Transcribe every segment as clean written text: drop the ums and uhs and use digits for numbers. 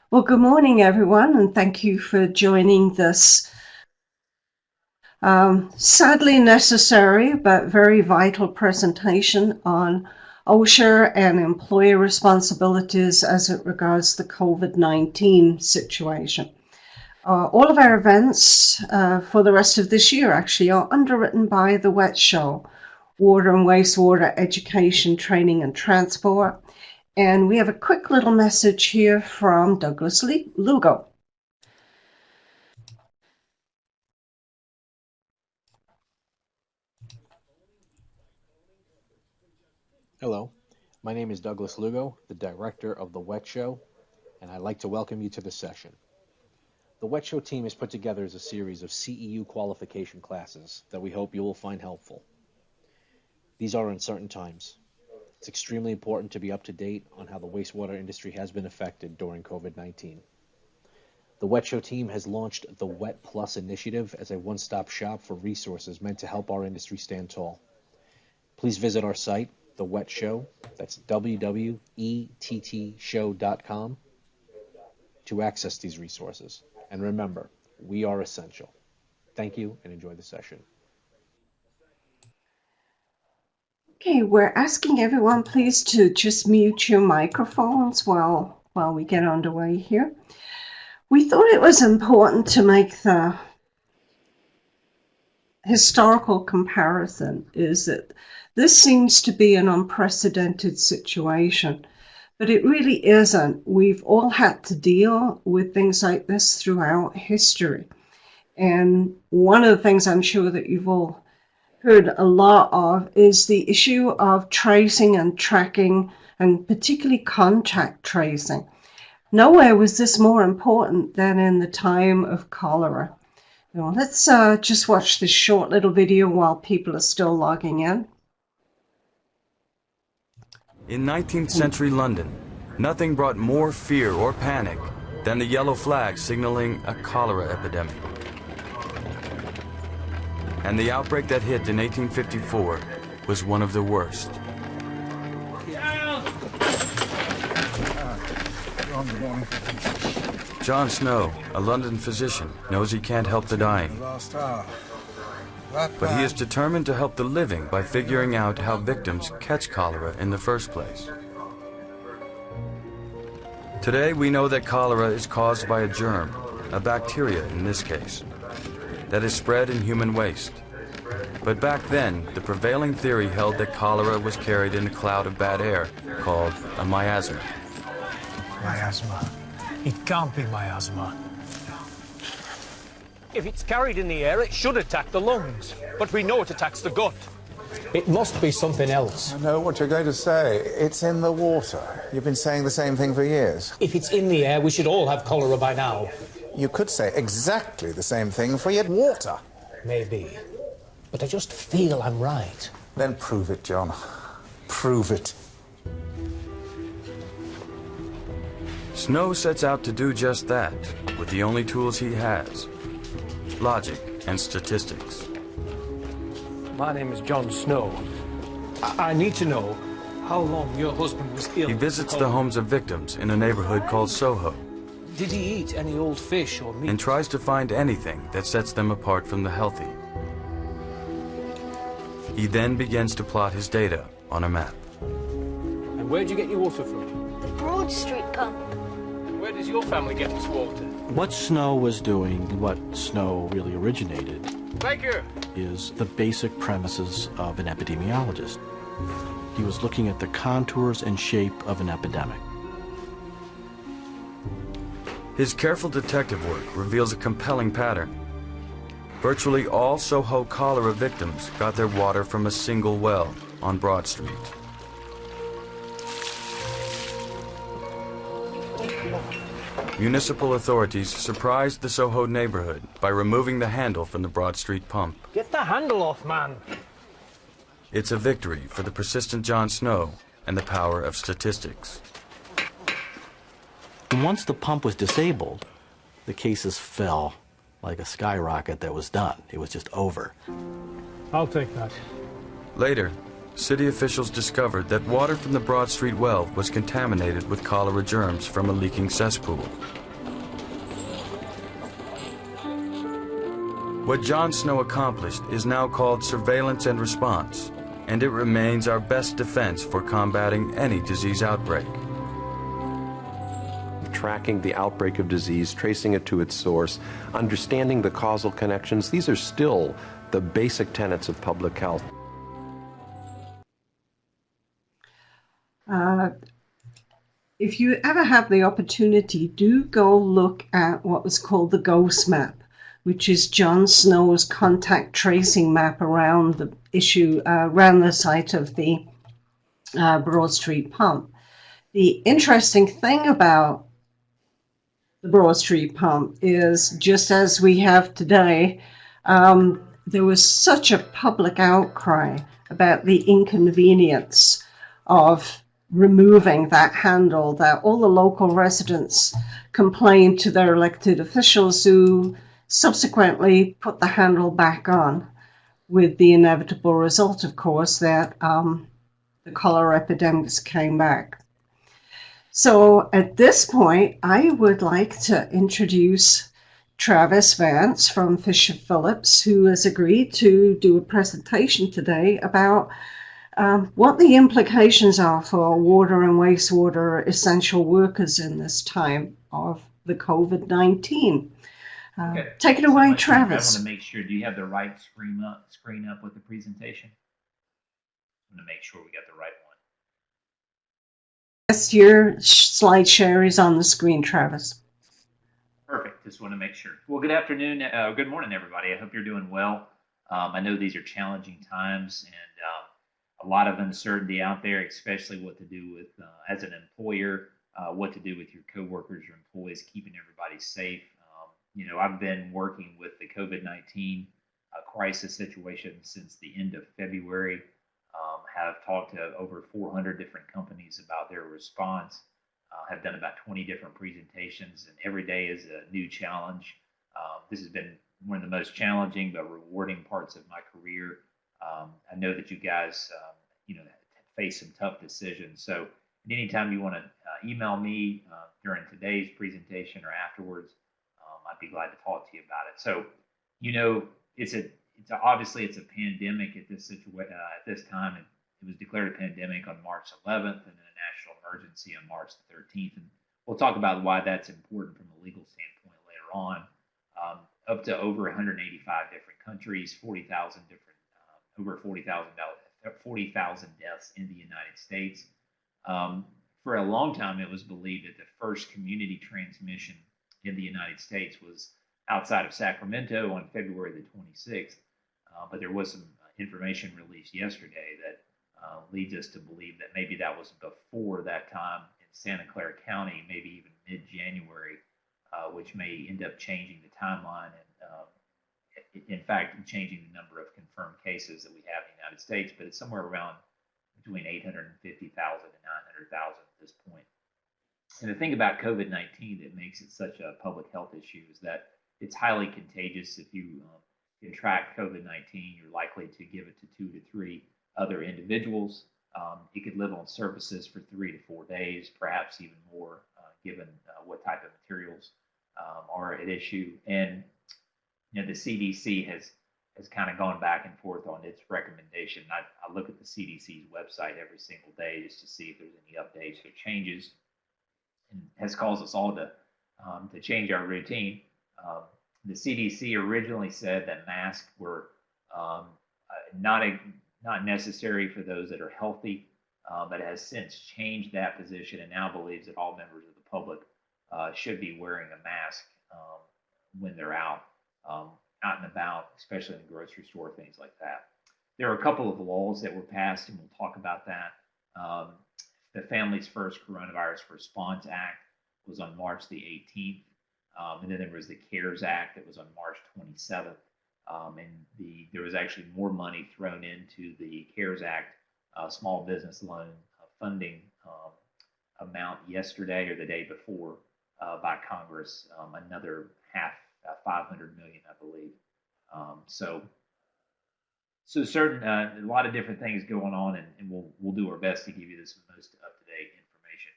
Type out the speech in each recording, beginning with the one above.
Well, good morning, everyone, and thank you for joining this sadly necessary but very vital presentation on OSHA and employer responsibilities as it regards the COVID-19 situation. All of our events for the rest of this year actually are underwritten by the WasteWater, Water and Wastewater Education, Training and Transport. And we have a quick little message here from Douglas Lugo. Hello, my name is Douglas Lugo, the director of the Wet Show, and I'd like to welcome you to the session. The Wet Show team has put together a series of CEU qualification classes that we hope you will find helpful. These are uncertain times. It's extremely important to be up to date on how the wastewater industry has been affected during COVID-19. The Wet Show team has launched the Wet Plus initiative as a one-stop shop for resources meant to help our industry stand tall. Please visit our site, The Wet Show, that's www.ettshow.com, to access these resources. And remember, we are essential. Thank you and enjoy the session. Okay, we're asking everyone please to just mute your microphones while we get underway here. We thought it was important to make the historical comparison is that this seems to be an unprecedented situation, but it really isn't. We've all had to deal with things like this throughout history. And one of the things I'm sure that you've all heard a lot of is the issue of tracing and tracking, and particularly contact tracing. Nowhere was this more important than in the time of cholera. Now, let's just watch this short little video while people are still logging in. In 19th century London, nothing brought more fear or panic than the yellow flag signaling a cholera epidemic. And the outbreak that hit in 1854 was one of the worst. John Snow, a London physician, knows he can't help the dying. But he is determined to help the living by figuring out how victims catch cholera in the first place. Today we know that cholera is caused by a germ, a bacteria in this case, that is spread in human waste. But back then, the prevailing theory held that cholera was carried in a cloud of bad air called a miasma. Miasma. It can't be miasma. If it's carried in the air, it should attack the lungs. But we know it attacks the gut. It must be something else. I know what you're going to say. It's in the water. You've been saying the same thing for years. If it's in the air, we should all have cholera by now. You could say exactly the same thing for your water. Maybe. But I just feel I'm right. Then prove it, John. Prove it. Snow sets out to do just that with the only tools he has: logic and statistics. My name is John Snow. I need to know how long your husband was ill. He visits the homes of victims in a neighborhood called Soho Did he eat any old fish or meat? and tries to find anything that sets them apart from the healthy. He then begins to plot his data on a map. And where'd you get your water from? The Broad Street pump. Where does your family get its water? What Snow was doing, what Snow really originated, Baker! is the basic premises of an epidemiologist. He was looking at the contours and shape of an epidemic. His careful detective work reveals a compelling pattern. Virtually all Soho cholera victims got their water from a single well on Broad Street. Municipal authorities surprised the Soho neighborhood by removing the handle from the Broad Street pump. Get the handle off, man! It's a victory for the persistent John Snow and the power of statistics. And once the pump was disabled, the cases fell like a skyrocket that was done. It was just over. I'll take that. Later, city officials discovered that water from the Broad Street well was contaminated with cholera germs from a leaking cesspool. What John Snow accomplished is now called surveillance and response, and it remains our best defense for combating any disease outbreak. Tracking the outbreak of disease, tracing it to its source, understanding the causal connections, these are still the basic tenets of public health. If you ever have the opportunity, do go look at what was called the GHOST map, which is John Snow's contact tracing map around the around the site of the Broad Street pump. The interesting thing about the Broad Street pump is, just as we have today, there was such a public outcry about the inconvenience of removing that handle that all the local residents complained to their elected officials, who subsequently put the handle back on, with the inevitable result, of course, that the cholera epidemics came back. So at this point, I would like to introduce Travis Vance from Phillips, who has agreed to do a presentation today about what the implications are for water and wastewater essential workers in this time of the COVID-19. Okay. Take it away, Travis. I want to make sure, do you have the right screen up with the presentation? I want to make sure we got the right one. Yes, your slide share is on the screen, Travis. Perfect. Just want to make sure. Well, good afternoon. Good morning, everybody. I hope you're doing well. I know these are challenging times, and a lot of uncertainty out there, especially what to do with, as an employer, what to do with your coworkers, your employees, keeping everybody safe. I've been working with the COVID-19 crisis situation since the end of February. Have talked to over 400 different companies about their response. Have done about 20 different presentations, and every day is a new challenge. This has been one of the most challenging but rewarding parts of my career. I know that you guys, face some tough decisions. So anytime you want to email me during today's presentation or afterwards, I'd be glad to talk to you about it. So, obviously it's a pandemic at this time. It was declared a pandemic on March 11th, and then a national emergency on March 13th. And we'll talk about why that's important from a legal standpoint later on. Up to over 185 different countries, 40,000 different, over 40,000 deaths in the United States. For a long time, it was believed that the first community transmission in the United States was outside of Sacramento on February the 26th. But there was some information released yesterday that leads us to believe that maybe that was before that time in Santa Clara County, maybe even mid-January, which may end up changing the timeline and, in fact, changing the number of confirmed cases that we have in the United States. But it's somewhere around between 850,000 and 900,000 at this point. And the thing about COVID-19 that makes it such a public health issue is that it's highly contagious. If you contract COVID-19, you're likely to give it to 2 to 3 other individuals. It could live on surfaces for 3 to 4 days, perhaps even more, given what type of materials are at issue. And the CDC has kind of gone back and forth on its recommendation. I look at the CDC's website every single day just to see if there's any updates or changes, and has caused us all to change our routine. The CDC originally said that masks were not necessary for those that are healthy, but has since changed that position and now believes that all members of the public should be wearing a mask when they're out and about, especially in the grocery store, things like that. There are a couple of laws that were passed, and we'll talk about that. The Families First Coronavirus Response Act was on March the 18th. And then there was the CARES Act that was on March 27th. And there was actually more money thrown into the CARES Act small business loan funding amount yesterday or the day before by Congress, another $500 million, I believe. So So a lot of different things going on, and we'll do our best to give you this most up-to-date information.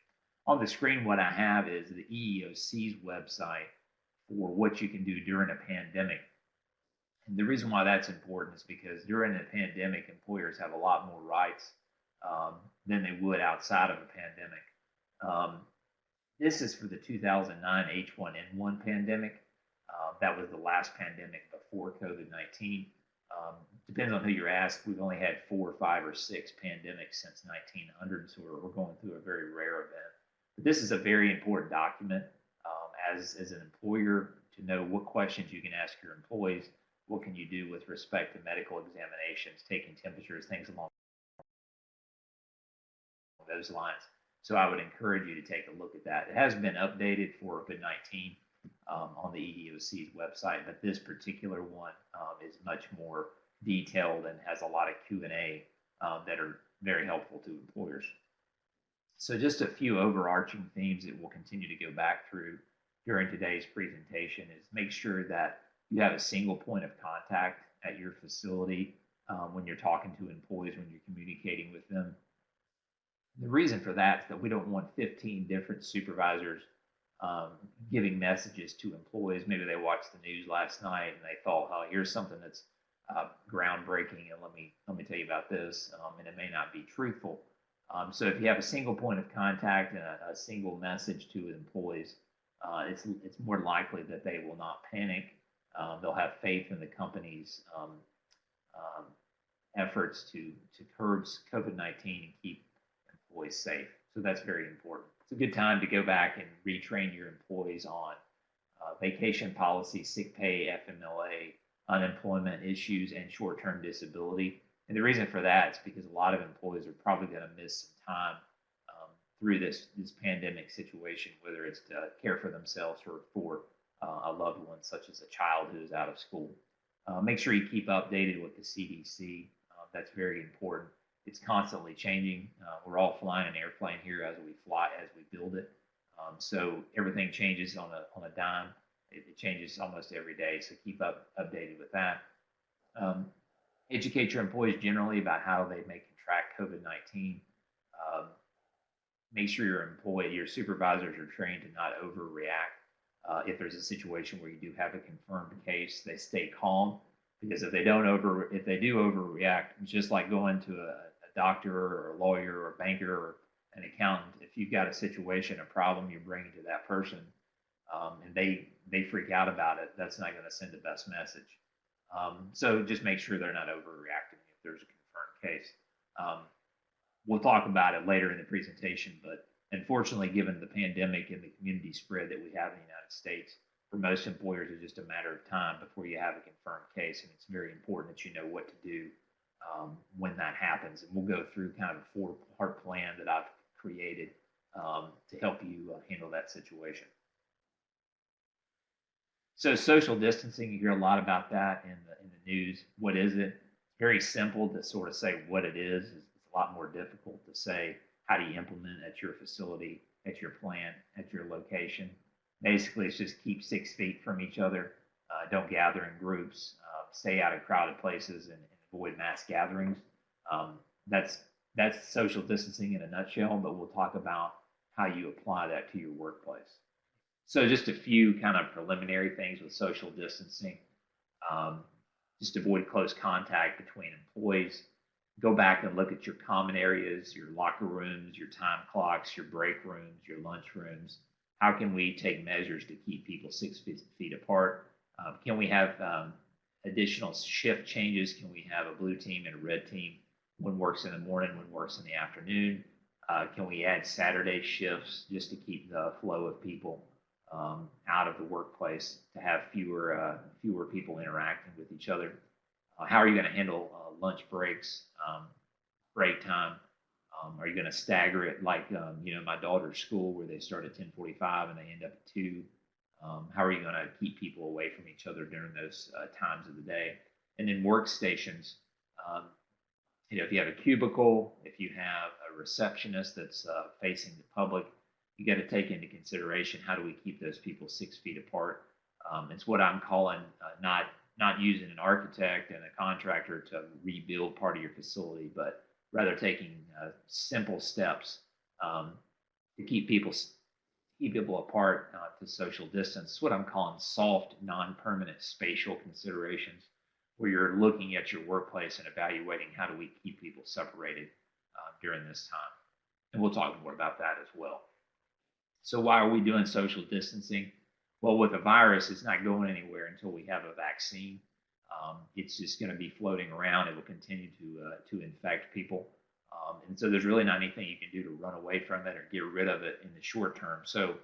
On the screen, what I have is the EEOC's website for what you can do during a pandemic. And the reason why that's important is because during a pandemic, employers have a lot more rights than they would outside of a pandemic. This is for the 2009 H1N1 pandemic. That was the last pandemic before COVID-19. Depends on who you're asked. We've only had 4, 5, or 6 pandemics since 1900, so we're going through a very rare event. But this is a very important document as an employer to know what questions you can ask your employees. What can you do with respect to medical examinations, taking temperatures, things along those lines. So I would encourage you to take a look at that. It has been updated for COVID-19 on the EEOC's website, but this particular one is much more detailed and has a lot of Q&A that are very helpful to employers. So just a few overarching themes that we'll continue to go back through during today's presentation is make sure that you have a single point of contact at your facility when you're talking to employees, when you're communicating with them. The reason for that is that we don't want 15 different supervisors giving messages to employees. Maybe they watched the news last night and they thought, oh, here's something that's groundbreaking, and let me tell you about this, and it may not be truthful. So if you have a single point of contact and a single message to employees, it's more likely that they will not panic. They'll have faith in the company's efforts to curb COVID-19 and keep employees safe. So that's very important. It's a good time to go back and retrain your employees on vacation policy, sick pay, FMLA, unemployment issues, and short-term disability. And the reason for that is because a lot of employees are probably going to miss some time through this pandemic situation, whether it's to care for themselves or for a loved one, such as a child who is out of school. Make sure you keep updated with the CDC. That's very important. It's constantly changing. We're all flying an airplane here as we build it. So everything changes on a dime. It changes almost every day. So keep updated with that. Educate your employees generally about how they may contract COVID-19. Make sure your supervisors are trained to not overreact. If there's a situation where you do have a confirmed case, they stay calm, because if they do overreact, it's just like going to a doctor or a lawyer or a banker or an accountant. If you've got a situation, a problem you're bringing to that person, and they freak out about it, that's not going to send the best message. So just make sure they're not overreacting if there's a confirmed case. We'll talk about it later in the presentation, but unfortunately, given the pandemic and the community spread that we have in the United States, for most employers, it's just a matter of time before you have a confirmed case, and it's very important that you know what to do when that happens. And we'll go through kind of a 4-part plan that I've created to help you handle that situation. So social distancing, you hear a lot about that in the news. What is it? It's very simple to sort of say what it is. It's a lot more difficult to say how do you implement at your facility, at your plant, at your location. Basically, it's just keep 6 feet from each other. Don't gather in groups. Stay out of crowded places and avoid mass gatherings. That's social distancing in a nutshell, but we'll talk about how you apply that to your workplace. So just a few kind of preliminary things with social distancing. Just avoid close contact between employees. Go back and look at your common areas, your locker rooms, your time clocks, your break rooms, your lunch rooms. How can we take measures to keep people 6 feet apart? Can we have additional shift changes? Can we have a blue team and a red team? One works in the morning, one works in the afternoon. Can we add Saturday shifts just to keep the flow of people out of the workplace, to have fewer people interacting with each other? How are you going to handle lunch breaks, break time? Are you going to stagger it like my daughter's school, where they start at 10:45 and they end up at 2? How are you going to keep people away from each other during those times of the day? And then workstations. If you have a cubicle, if you have a receptionist that's facing the public, you got to take into consideration, how do we keep those people 6 feet apart? It's what I'm calling not not using an architect and a contractor to rebuild part of your facility, but rather taking simple steps to keep people apart, to social distance. It's what I'm calling soft, non-permanent spatial considerations, where you're looking at your workplace and evaluating how do we keep people separated during this time. And we'll talk more about that as well. So why are we doing social distancing? Well, with a virus, it's not going anywhere until we have a vaccine. It's just going to be floating around. It will continue to infect people. And so there's really not anything you can do to run away from it or get rid of it in the short term. So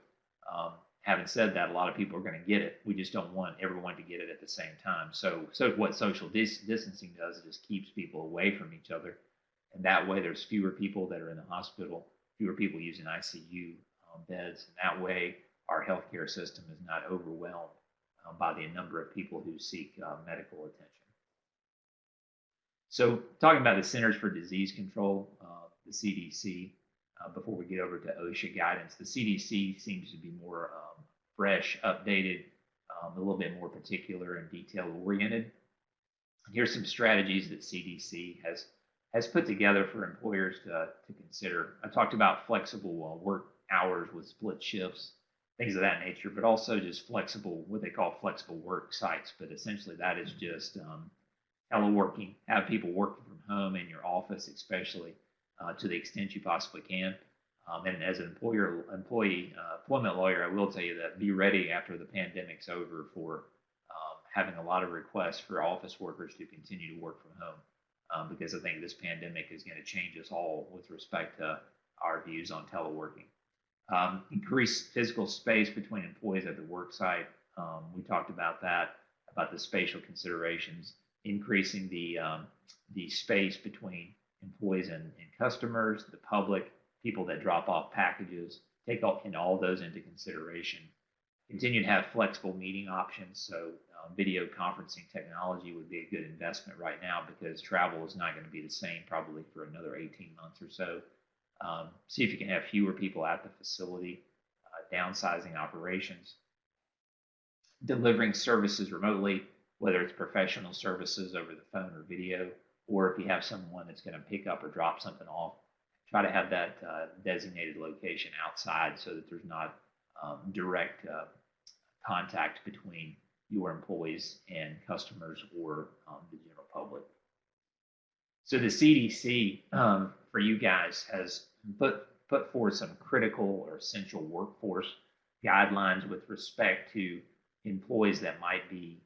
having said that, a lot of people are going to get it. We just don't want everyone to get it at the same time. So what social distancing does is just keeps people away from each other. And that way there's fewer people that are in the hospital, fewer people using ICU beds. And that way our healthcare system is not overwhelmed by the number of people who seek medical attention. So talking about the Centers for Disease Control, the CDC, before we get over to OSHA guidance, the CDC seems to be more fresh, updated, a little bit more particular and detail oriented. Here's some strategies that CDC has put together for employers to consider. I talked about flexible work hours with split shifts, things of that nature, but also just flexible, what they call flexible work sites. But essentially that is just teleworking, have people working from home in your office, especially to the extent you possibly can. And as an employment lawyer, I will tell you that be ready after the pandemic's over for having a lot of requests for office workers to continue to work from home, because I think this pandemic is going to change us all with respect to our views on teleworking. Increase physical space between employees at the work site. We talked about that, about the spatial considerations, increasing the space between employees and customers, the public, people that drop off packages, take all those into consideration. Continue to have flexible meeting options. So video conferencing technology would be a good investment right now because travel is not going to be the same probably for another 18 months or so. See if you can have fewer people at the facility, downsizing operations, delivering services remotely, whether it's professional services over the phone or video, or if you have someone that's going to pick up or drop something off, try to have that designated location outside so that there's not direct contact between your employees and customers or the general public. So the CDC, for you guys, has put forth some critical or essential workforce guidelines with respect to employees that might be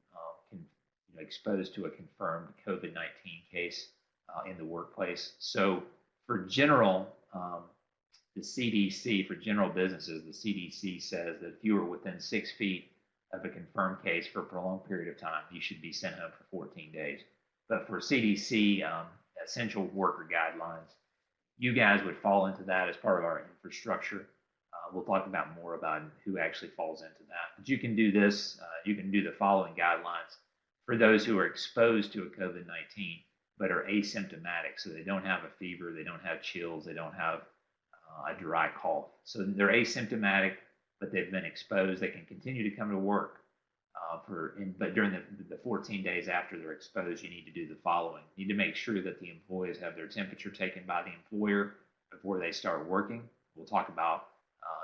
exposed to a confirmed COVID-19 case in the workplace. So for general, the CDC, for general businesses, the CDC says that if you are within 6 feet of a confirmed case for a prolonged period of time, you should be sent home for 14 days. But for CDC essential worker guidelines, you guys would fall into that as part of our infrastructure. We'll talk about more about who actually falls into that. But you can do this, you can do the following guidelines for those who are exposed to a COVID-19 but are asymptomatic. So they don't have a fever, they don't have chills, they don't have a dry cough. So they're asymptomatic, but they've been exposed. They can continue to come to work. But during the 14 days after they're exposed, you need to do the following. You need to make sure that the employees have their temperature taken by the employer before they start working. We'll talk about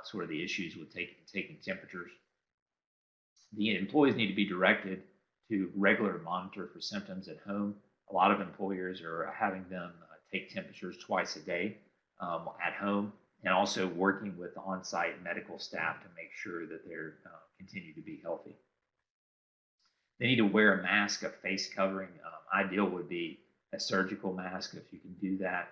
sort of the issues with taking temperatures. The employees need to be directed to regular monitor for symptoms at home. A lot of employers are having them take temperatures twice a day at home, and also working with on-site medical staff to make sure that they're continue to be healthy. They need to wear a mask, a face covering. Ideal would be a surgical mask if you can do that,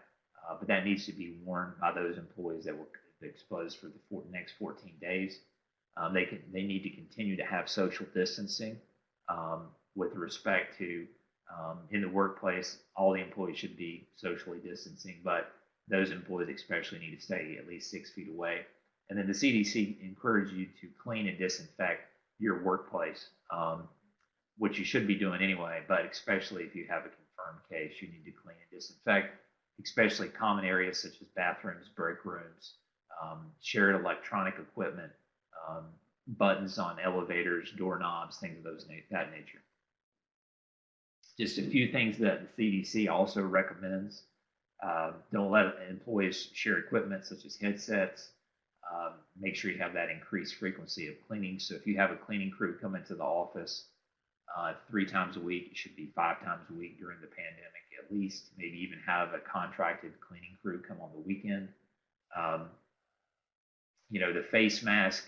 but that needs to be worn by those employees that were exposed for the next 14 days. They need to continue to have social distancing with respect to in the workplace. All the employees should be socially distancing, but those employees especially need to stay at least 6 feet away. And then the CDC encourages you to clean and disinfect your workplace, which you should be doing anyway, but especially if you have a confirmed case, you need to clean and disinfect, especially common areas such as bathrooms, break rooms, shared electronic equipment, buttons on elevators, doorknobs, things of that nature. Just a few things that the CDC also recommends. Don't let employees share equipment such as headsets. Make sure you have that increased frequency of cleaning. So if you have a cleaning crew come into the office 3 times a week, it should be 5 times a week during the pandemic at least. Maybe even have a contracted cleaning crew come on the weekend. The face mask,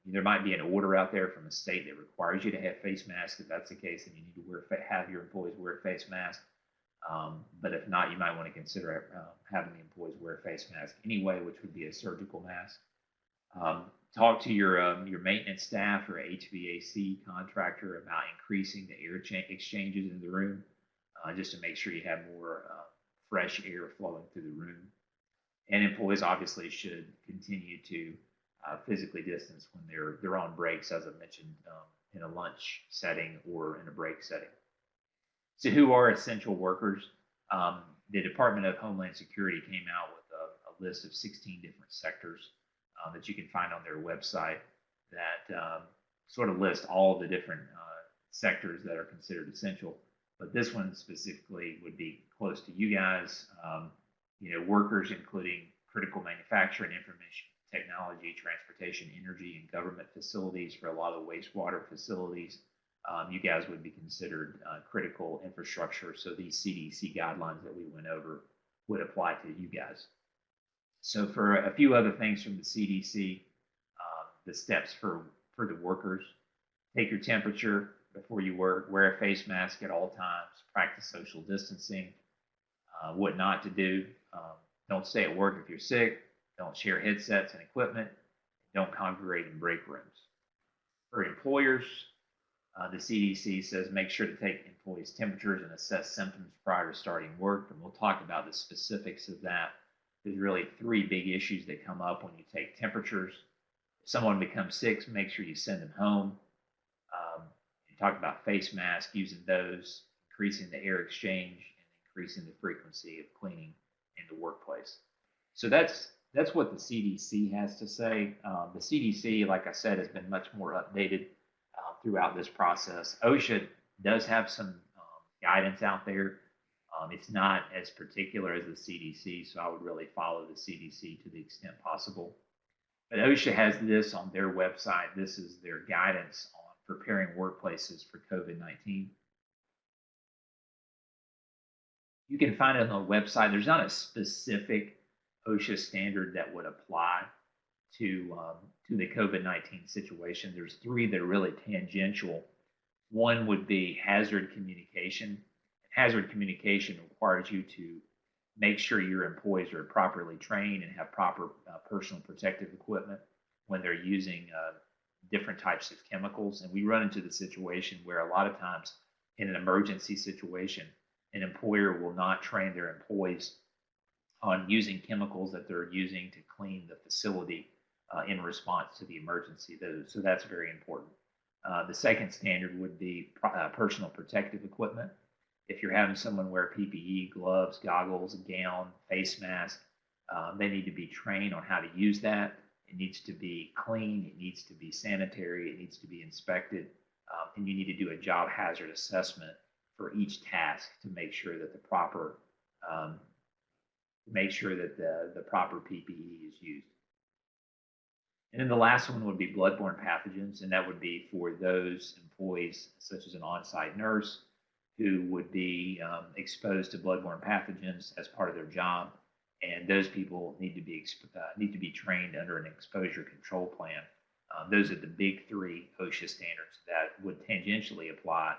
there might be an order out there from a state that requires you to have face masks. If that's the case, then you need to have your employees wear a face mask. But if not, you might want to consider having the employees wear a face mask anyway, which would be a surgical mask. Talk to your maintenance staff or HVAC contractor about increasing the air exchanges in the room, just to make sure you have more fresh air flowing through the room. And employees obviously should continue to physically distance when they're on breaks, as I mentioned, in a lunch setting or in a break setting. So who are essential workers? The Department of Homeland Security came out with a list of 16 different sectors that you can find on their website that sort of list all of the different sectors that are considered essential. But this one specifically would be close to you guys. Workers including critical manufacturing, information technology, transportation, energy, and government facilities. For a lot of wastewater facilities, you guys would be considered critical infrastructure. So these CDC guidelines that we went over would apply to you guys. So for a few other things from the CDC, the steps for the workers: take your temperature before you work, wear a face mask at all times, practice social distancing. What not to do: don't stay at work if you're sick, don't share headsets and equipment, don't congregate in break rooms. For employers, the CDC says make sure to take employees' temperatures and assess symptoms prior to starting work, and we'll talk about the specifics of that. There's really 3 big issues that come up when you take temperatures. If someone becomes sick, make sure you send them home. You talk about face masks, using those, increasing the air exchange, and increasing the frequency of cleaning in the workplace. So that's what the CDC has to say. The CDC, like I said, has been much more updated throughout this process. OSHA does have some guidance out there. It's not as particular as the CDC, so I would really follow the CDC to the extent possible. But OSHA has this on their website. This is their guidance on preparing workplaces for COVID-19. You can find it on the website. There's not a specific OSHA standard that would apply to the COVID-19 situation. There's 3 that are really tangential. One would be hazard communication. Hazard communication requires you to make sure your employees are properly trained and have proper personal protective equipment when they're using different types of chemicals. And we run into the situation where a lot of times in an emergency situation, an employer will not train their employees on using chemicals that they're using to clean the facility in response to the emergency. So that's very important. The second standard would be personal protective equipment. If you're having someone wear PPE, gloves, goggles, gown, face mask, they need to be trained on how to use that. It needs to be clean, it needs to be sanitary, it needs to be inspected, and you need to do a job hazard assessment for each task to make sure that the proper PPE is used. And then the last one would be bloodborne pathogens, and that would be for those employees, such as an on-site nurse, who would be exposed to bloodborne pathogens as part of their job, and those people need to be trained under an exposure control plan. Those are the big 3 OSHA standards that would tangentially apply.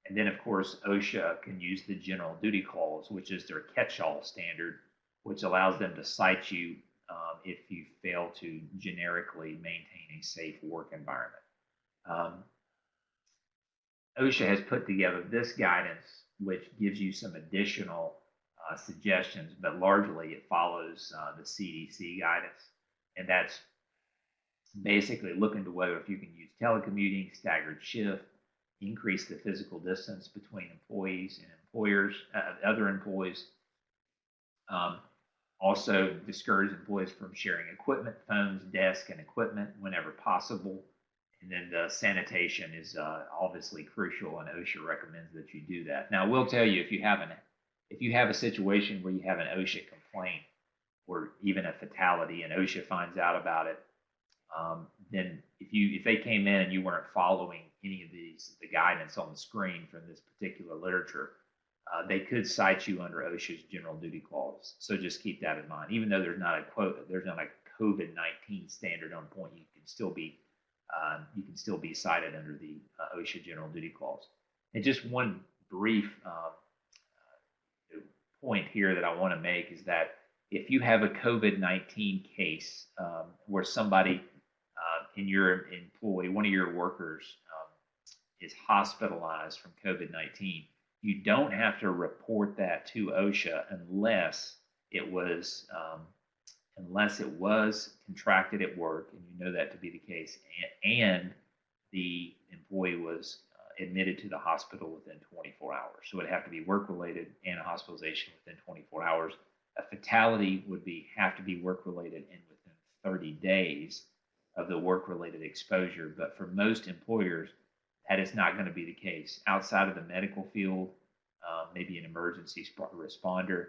And then, of course, OSHA can use the general duty clause, which is their catch-all standard, which allows them to cite you if you fail to generically maintain a safe work environment. OSHA has put together this guidance, which gives you some additional suggestions, but largely it follows the CDC guidance. And that's basically looking to whether if you can use telecommuting, staggered shift, increase the physical distance between employees and employers, other employees. Also discourage employees from sharing equipment, phones, desks, and equipment whenever possible. And then the sanitation is obviously crucial, and OSHA recommends that you do that. Now, I will tell you, if you have a situation where you have an OSHA complaint or even a fatality, and OSHA finds out about it, then if they came in and you weren't following any of the guidance on the screen from this particular literature, they could cite you under OSHA's general duty clause. So just keep that in mind. Even though there's not a COVID-19 standard on point, you can still be cited under the OSHA general duty clause. And just one brief point here that I want to make is that if you have a COVID-19 case where somebody in your employee, one of your workers, is hospitalized from COVID-19, you don't have to report that to OSHA unless it was contracted at work, and you know that to be the case, and the employee was admitted to the hospital within 24 hours. So it'd have to be work-related and a hospitalization within 24 hours. A fatality would have to be work-related and within 30 days of the work-related exposure. But for most employers, that is not going to be the case. Outside of the medical field, maybe an emergency responder,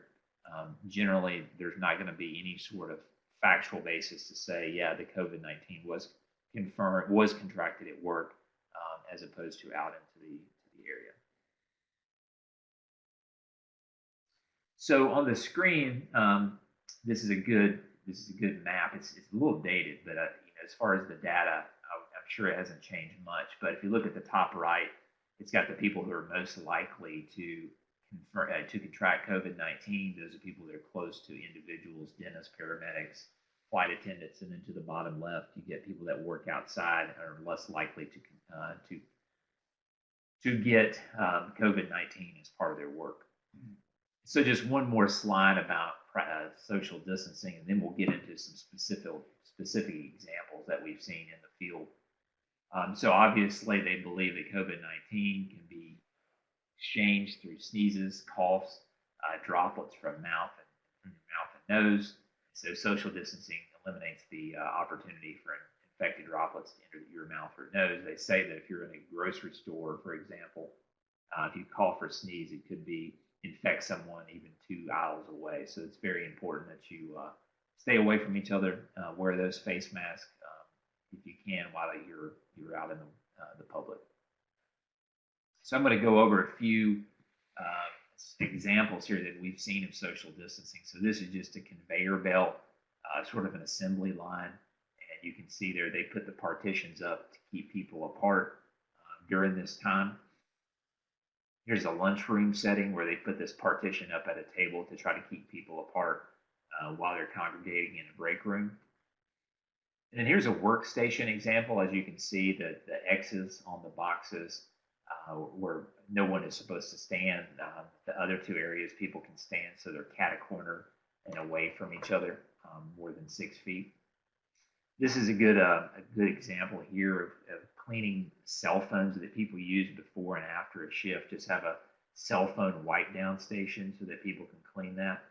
generally there's not going to be any sort of factual basis to say, yeah, the COVID-19 was contracted at work, as opposed to out into the area. So on the screen, this is a good map. It's a little dated, but as far as the data, I'm sure it hasn't changed much. But if you look at the top right, it's got the people who are most likely to contract COVID-19. Those are people that are close to individuals, dentists, paramedics, flight attendants, and then to the bottom left, you get people that work outside are less likely to get COVID-19 as part of their work. So just one more slide about social distancing, and then we'll get into some specific examples that we've seen in the field. So obviously, they believe that COVID-19 can be exchanged through sneezes, coughs, droplets from your mouth and nose. So social distancing eliminates the opportunity for infected droplets to enter your mouth or nose. They say that if you're in a grocery store, for example, if you cough or sneeze, it could infect someone even 2 aisles away. So it's very important that you stay away from each other, wear those face masks if you can while you're out in the public. So I'm going to go over a few examples here that we've seen of social distancing. So this is just a conveyor belt, sort of an assembly line. And you can see there they put the partitions up to keep people apart during this time. Here's a lunchroom setting where they put this partition up at a table to try to keep people apart while they're congregating in a break room. And then here's a workstation example. As you can see, the X's on the boxes where no one is supposed to stand. The other two areas people can stand, so they're cat-a-corner and away from each other, more than 6 feet. This is a good example here of cleaning cell phones that people use before and after a shift. Just have a cell phone wipe down station so that people can clean that.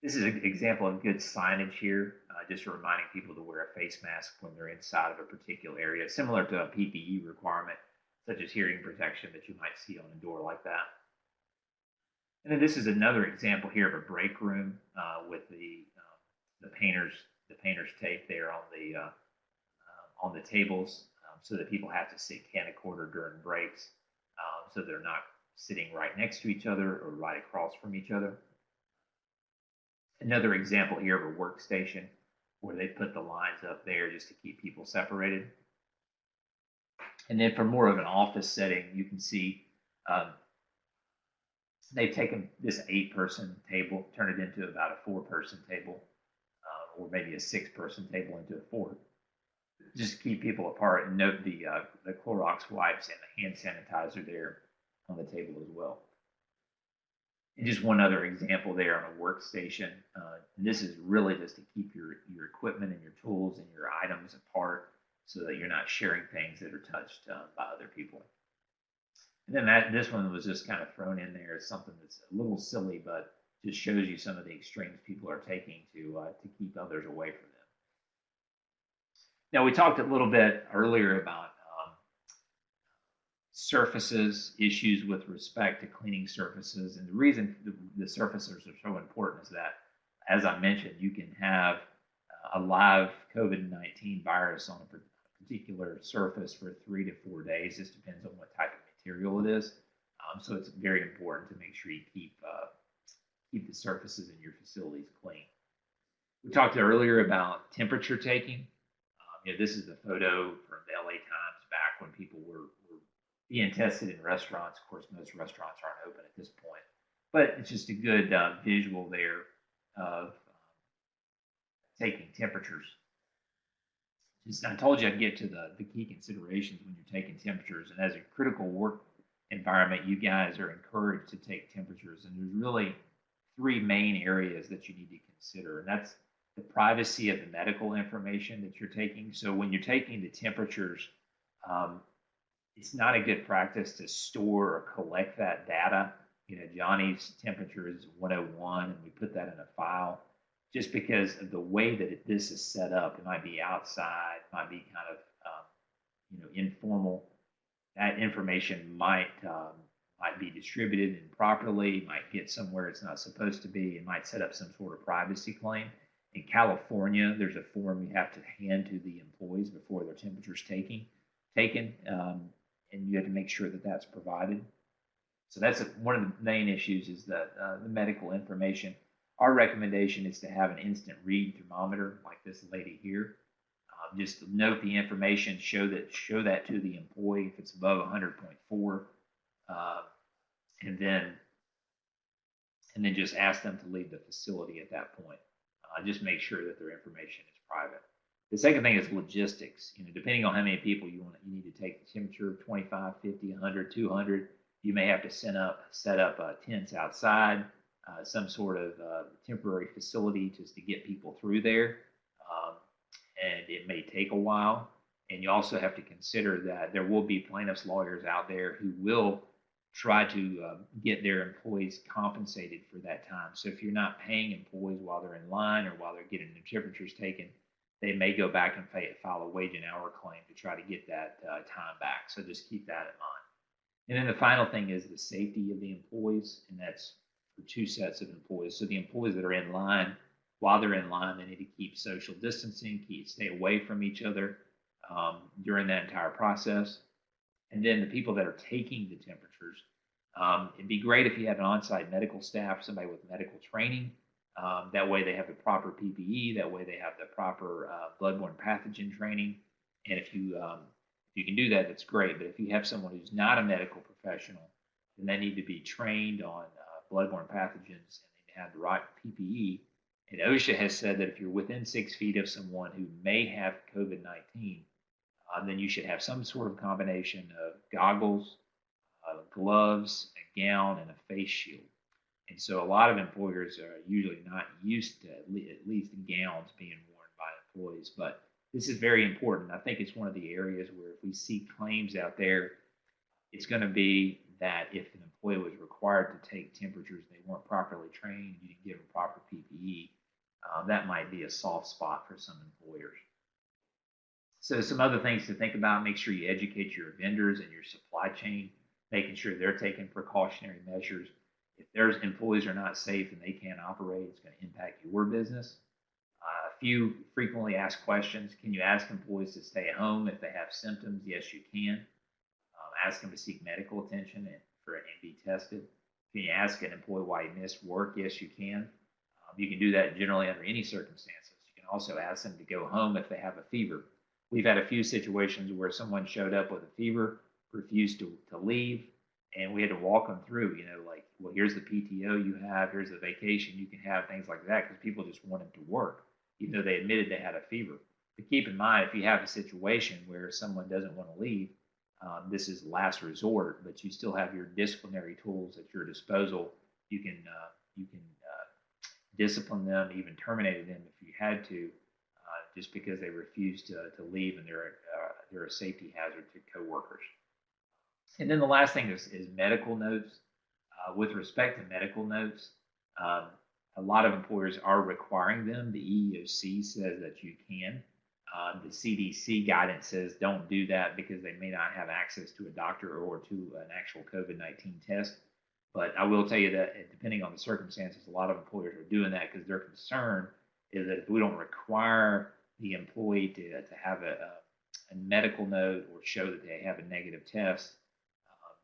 This is an example of good signage here, just reminding people to wear a face mask when they're inside of a particular area, similar to a PPE requirement, such as hearing protection that you might see on a door like that. And then this is another example here of a break room with the painter's tape there on the tables, so that people have to sit cat-a-corner during breaks, so they're not sitting right next to each other or right across from each other. Another example here of a workstation where they put the lines up there just to keep people separated. And then for more of an office setting, you can see they've taken this 8-person table, turned it into about a 4-person table, or maybe a 6-person table into a 4. Just to keep people apart, and note the Clorox wipes and the hand sanitizer there on the table as well. And just one other example there on a workstation. And this is really just to keep your equipment and your tools and your items apart so that you're not sharing things that are touched by other people. And then this one was just kind of thrown in there as something that's a little silly, but just shows you some of the extremes people are taking to keep others away from them. Now, we talked a little bit earlier about surfaces, issues with respect to cleaning surfaces. And the reason the surfaces are so important is that, as I mentioned, you can have a live COVID-19 virus on a particular surface for 3 to 4 days. This depends on what type of material it is. So it's very important to make sure you keep the surfaces in your facilities clean. We talked earlier about temperature taking. This is the photo from the LA Times back when people were being tested in restaurants. Of course, most restaurants aren't open at this point, but it's just a good visual there of taking temperatures. I told you I'd get to the key considerations when you're taking temperatures, and as a critical work environment, you guys are encouraged to take temperatures, and there's really 3 main areas that you need to consider, and that's the privacy of the medical information that you're taking. So when you're taking the temperatures, it's not a good practice to store or collect that data. Johnny's temperature is 101, and we put that in a file. Just because of the way that this is set up, it might be outside, might be kind of, informal. That information might be distributed improperly, might get somewhere it's not supposed to be, it might set up some sort of privacy claim. In California, there's a form you have to hand to the employees before their temperature's taken, and you have to make sure that that's provided. So that's one of the main issues, is that the medical information. Our recommendation is to have an instant read thermometer like this lady here. Just note the information, show that to the employee if it's above 100.4, and then just ask them to leave the facility at that point. Just make sure that their information is private. The second thing is logistics. Depending on how many people you need to take the temperature of 25, 50, 100, 200. You may have to set up tents outside, some sort of temporary facility just to get people through there. And it may take a while. And you also have to consider that there will be plaintiffs' lawyers out there who will try to get their employees compensated for that time. So if you're not paying employees while they're in line or while they're getting their temperatures taken, they may go back and file a wage and hour claim to try to get that time back. So just keep that in mind. And then the final thing is the safety of the employees, and that's for 2 sets of employees. So the employees that are in line, while they're in line, they need to keep social distancing, stay away from each other during that entire process. And then the people that are taking the temperatures, it'd be great if you had an on-site medical staff, somebody with medical training. That way they have the proper PPE. That way they have the proper bloodborne pathogen training. And if you can do that, that's great. But if you have someone who's not a medical professional, then they need to be trained on bloodborne pathogens, and they have the right PPE. And OSHA has said that if you're within 6 feet of someone who may have COVID-19, then you should have some sort of combination of goggles, gloves, a gown, and a face shield. And so a lot of employers are usually not used to at least gowns being worn by employees, but this is very important. I think it's one of the areas where if we see claims out there, it's going to be that if an employee was required to take temperatures, they weren't properly trained, you didn't give them proper PPE, that might be a soft spot for some employers. So some other things to think about: make sure you educate your vendors and your supply chain, making sure they're taking precautionary measures. If their employees are not safe and they can't operate, it's going to impact your business. A few frequently asked questions: can you ask employees to stay at home if they have symptoms? Yes, you can. Ask them to seek medical attention and be tested. Can you ask an employee why he missed work? Yes, you can. You can do that generally under any circumstances. You can also ask them to go home if they have a fever. We've had a few situations where someone showed up with a fever, refused to leave, and we had to walk them through, like, well, here's the PTO you have, here's the vacation you can have, things like that, because people just wanted to work, even though they admitted they had a fever. But keep in mind, if you have a situation where someone doesn't want to leave, this is last resort, but you still have your disciplinary tools at your disposal. You can discipline them, even terminate them if you had to, just because they refuse to leave and they're a safety hazard to coworkers. And then the last thing is medical notes. With respect to medical notes, a lot of employers are requiring them. The EEOC says that you can. The CDC guidance says don't do that because they may not have access to a doctor or to an actual COVID-19 test. But I will tell you that depending on the circumstances, a lot of employers are doing that because their concern is that if we don't require the employee to have a medical note or show that they have a negative test,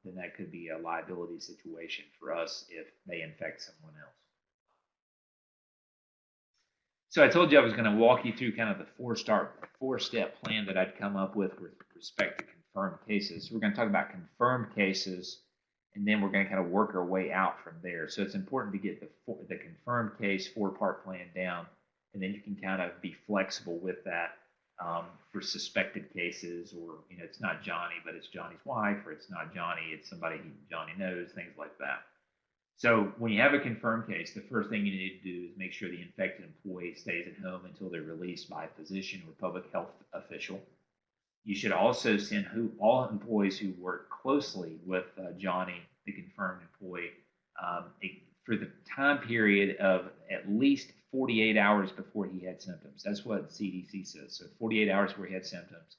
then that could be a liability situation for us if they infect someone else. So I told you I was going to walk you through kind of the four-step plan that I'd come up with respect to confirmed cases. So we're going to talk about confirmed cases, and then we're going to kind of work our way out from there. So it's important to get the confirmed case four-part plan down, and then you can kind of be flexible with that for suspected cases, or it's not Johnny, but it's Johnny's wife, or it's not Johnny, it's somebody Johnny knows, things like that. So when you have a confirmed case, the first thing you need to do is make sure the infected employee stays at home until they're released by a physician or public health official. You should also send all employees who work closely with Johnny, the confirmed employee, for the time period of at least 48 hours before he had symptoms. That's what CDC says. So 48 hours before he had symptoms.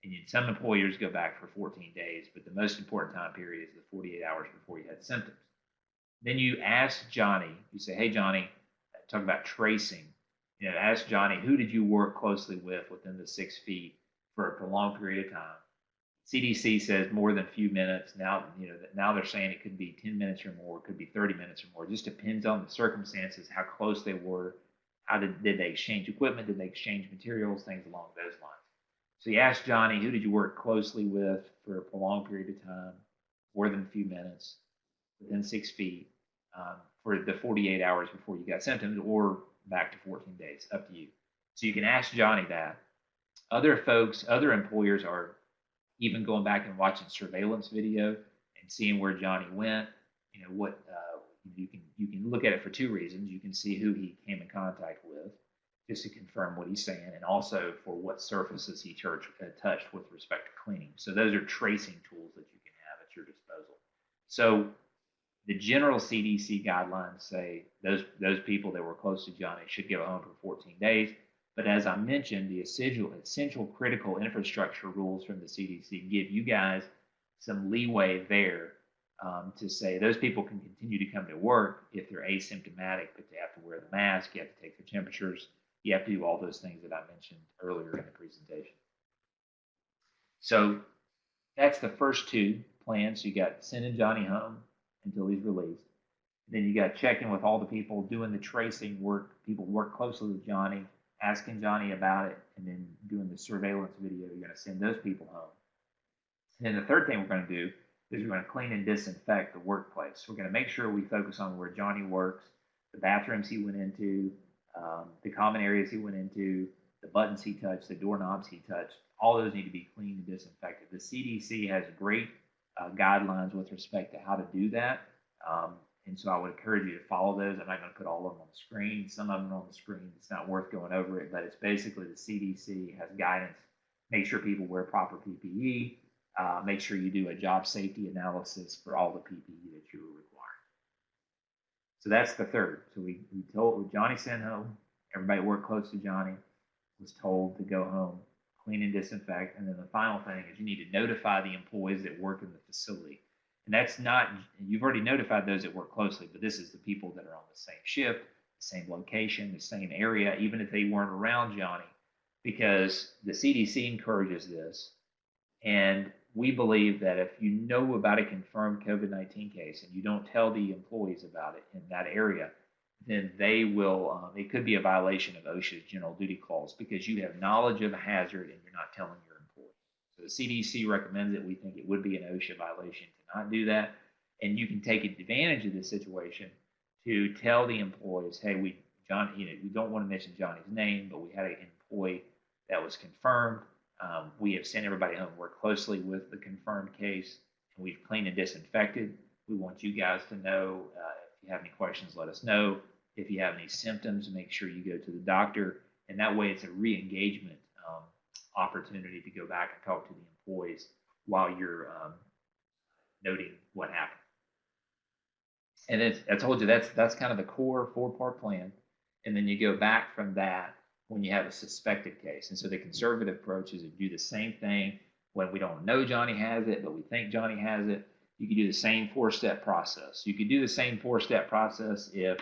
And some employers go back for 14 days, but the most important time period is the 48 hours before he had symptoms. Then you ask Johnny, you say, hey, Johnny, talk about tracing. Ask Johnny, who did you work closely with within the 6 feet for a prolonged period of time? CDC says more than a few minutes. Now they're saying it could be 10 minutes or more, it could be 30 minutes or more. It just depends on the circumstances, how close they were, how did they exchange equipment, did they exchange materials, things along those lines. So you ask Johnny, who did you work closely with for a prolonged period of time, more than a few minutes, within 6 feet, for the 48 hours before you got symptoms, or back to 14 days, up to you. So you can ask Johnny that. Other employers are even going back and watching surveillance video and seeing where Johnny went. You can look at it for two reasons. You can see who he came in contact with, just to confirm what he's saying, and also for what surfaces he touched with respect to cleaning. So those are tracing tools that you can have at your disposal. So the general CDC guidelines say those people that were close to Johnny should go home for 14 days. But as I mentioned, the essential critical infrastructure rules from the CDC give you guys some leeway there to say those people can continue to come to work if they're asymptomatic, but they have to wear the mask, you have to take their temperatures, you have to do all those things that I mentioned earlier in the presentation. So that's the first two plans. So you got sending Johnny home until he's released. Then you got checking with all the people doing the tracing work, people work closely with Johnny, asking Johnny about it, and then doing the surveillance video. You're going to send those people home. And then the third thing we're going to do is we're going to clean and disinfect the workplace. We're going to make sure we focus on where Johnny works, the bathrooms he went into, the common areas he went into, the buttons he touched, the doorknobs he touched. All those need to be cleaned and disinfected. The CDC has great guidelines with respect to how to do that. And so I would encourage you to follow those. I'm not going to put all of them on the screen. Some of them are on the screen. It's not worth going over it, but it's basically the CDC has guidance. Make sure people wear proper PPE. Make sure you do a job safety analysis for all the PPE that you're requiring. So that's the third. So we told Johnny sent home. Everybody worked close to Johnny, was told to go home, clean and disinfect. And then the final thing is you need to notify the employees that work in the facility. And that's not, you've already notified those that work closely, but this is the people that are on the same shift, the same location, the same area, even if they weren't around Johnny, because the CDC encourages this. And we believe that if you know about a confirmed COVID-19 case and you don't tell the employees about it in that area, then they will, it could be a violation of OSHA's general duty clause because you have knowledge of a hazard and you're not telling your employees. So the CDC recommends it. We think it would be an OSHA violation to not do that. And you can take advantage of this situation to tell the employees, hey, we don't want to mention Johnny's name, but we had an employee that was confirmed. We have sent everybody home, worked closely with the confirmed case, and we've cleaned and disinfected. We want you guys to know, if you have any questions, let us know. If you have any symptoms, make sure you go to the doctor. And that way it's a re-engagement opportunity to go back and talk to the employees while you're noting what happened. And I told you that's kind of the core four-part plan. And then you go back from that when you have a suspected case. And so the conservative approach is to do the same thing when we don't know Johnny has it, but we think Johnny has it. You can do the same 4-step process. You could do the same 4-step process if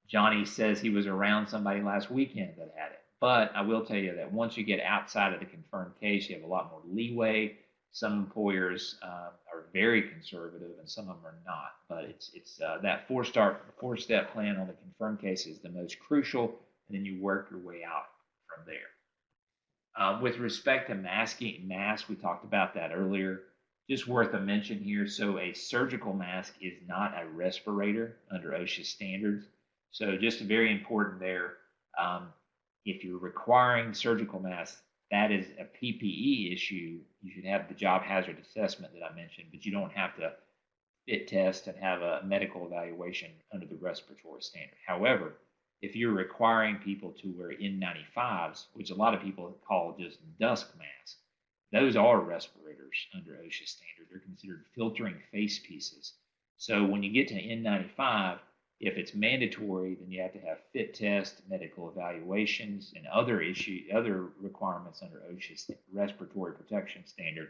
Johnny says he was around somebody last weekend that had it. But I will tell you that once you get outside of the confirmed case, you have a lot more leeway. Some employers are very conservative, and some of them are not. But it's that 4-step plan on the confirmed case is the most crucial, and then you work your way out from there. With respect to masks, we talked about that earlier. Just worth a mention here. So a surgical mask is not a respirator under OSHA standards. So just very important there. If you're requiring surgical masks, that is a PPE issue. You should have the job hazard assessment that I mentioned, but you don't have to fit test and have a medical evaluation under the respiratory standard. However, if you're requiring people to wear N95s, which a lot of people call just dust masks, those are respirators under OSHA standard. They're considered filtering face pieces. So when you get to N95, if it's mandatory, then you have to have fit test, medical evaluations, and other requirements under OSHA's respiratory protection standard.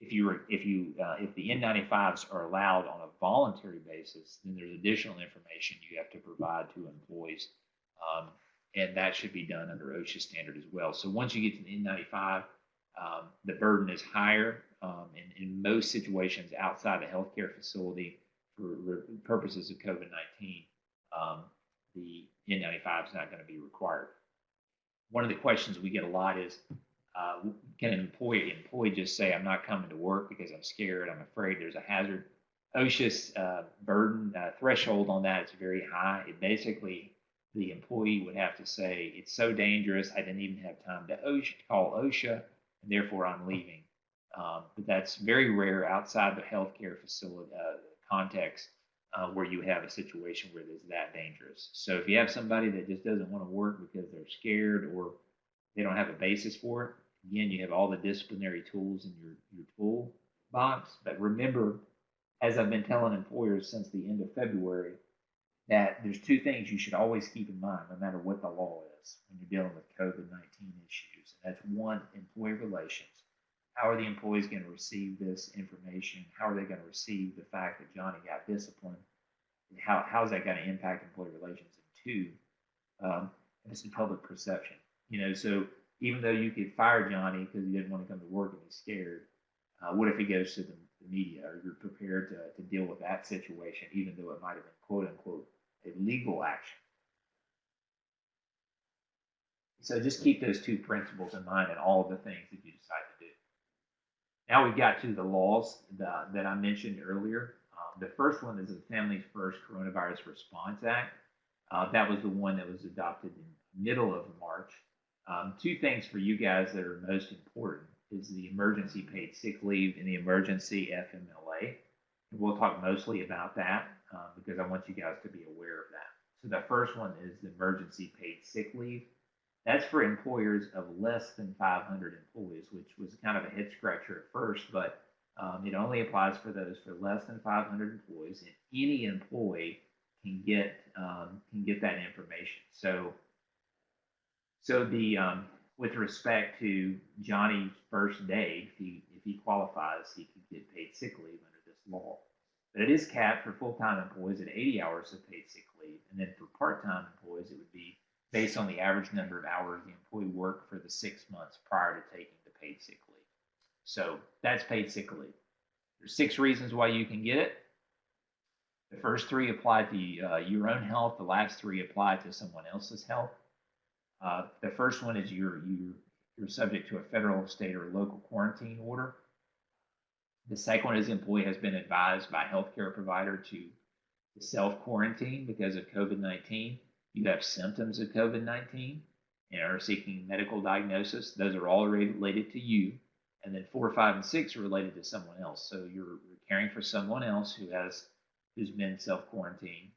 If the N95s are allowed on a voluntary basis, then there's additional information you have to provide to employees, and that should be done under OSHA standard as well. So once you get to the N95, the burden is higher in most situations outside the healthcare facility. For purposes of COVID-19, the N95 is not going to be required. One of the questions we get a lot is, can an employee just say, I'm not coming to work because I'm scared, I'm afraid there's a hazard? OSHA's burden threshold on that is very high. It basically, the employee would have to say, it's so dangerous, I didn't even have time to call OSHA, and therefore I'm leaving. But that's very rare outside the healthcare facility context where you have a situation where it's that dangerous. So if you have somebody that just doesn't want to work because they're scared or they don't have a basis for it, again, you have all the disciplinary tools in your toolbox. But remember, as I've been telling employers since the end of February, that there's two things you should always keep in mind, no matter what the law is, when you're dealing with COVID-19 issues. And that's one, employee relations. How are the employees going to receive this information? How are they going to receive the fact that Johnny got disciplined? And how is that going to impact employee relations? And two, it's the public perception. So even though you could fire Johnny because he didn't want to come to work and he's scared, what if he goes to the media? Are you prepared to deal with that situation, even though it might have been quote unquote a legal action? So just keep those two principles in mind in all of the things that you decide to do. Now we've got to the laws that I mentioned earlier. The first one is the Families First Coronavirus Response Act. That was the one that was adopted in the middle of March. Two things for you guys that are most important is the emergency paid sick leave and the emergency FMLA. And we'll talk mostly about that because I want you guys to be aware of that. So the first one is the emergency paid sick leave. That's for employers of less than 500 employees, which was kind of a head scratcher at first, but it only applies for those for less than 500 employees, and any employee can get that information. So the with respect to Johnny's first day, if he qualifies, he could get paid sick leave under this law. But it is capped for full-time employees at 80 hours of paid sick leave, and then for part-time employees, it would be based on the average number of hours the employee worked for the 6 months prior to taking the paid sick leave. So that's paid sick leave. There's 6 reasons why you can get it. The first 3 apply to your own health. The last 3 apply to someone else's health. The first one is you're subject to a federal, state, or local quarantine order. The second one is the employee has been advised by a healthcare provider to self-quarantine because of COVID-19. You have symptoms of COVID-19 and are seeking medical diagnosis. Those are all related to you. And then 4, 5, and 6 are related to someone else. So you're caring for someone else who's been self-quarantined.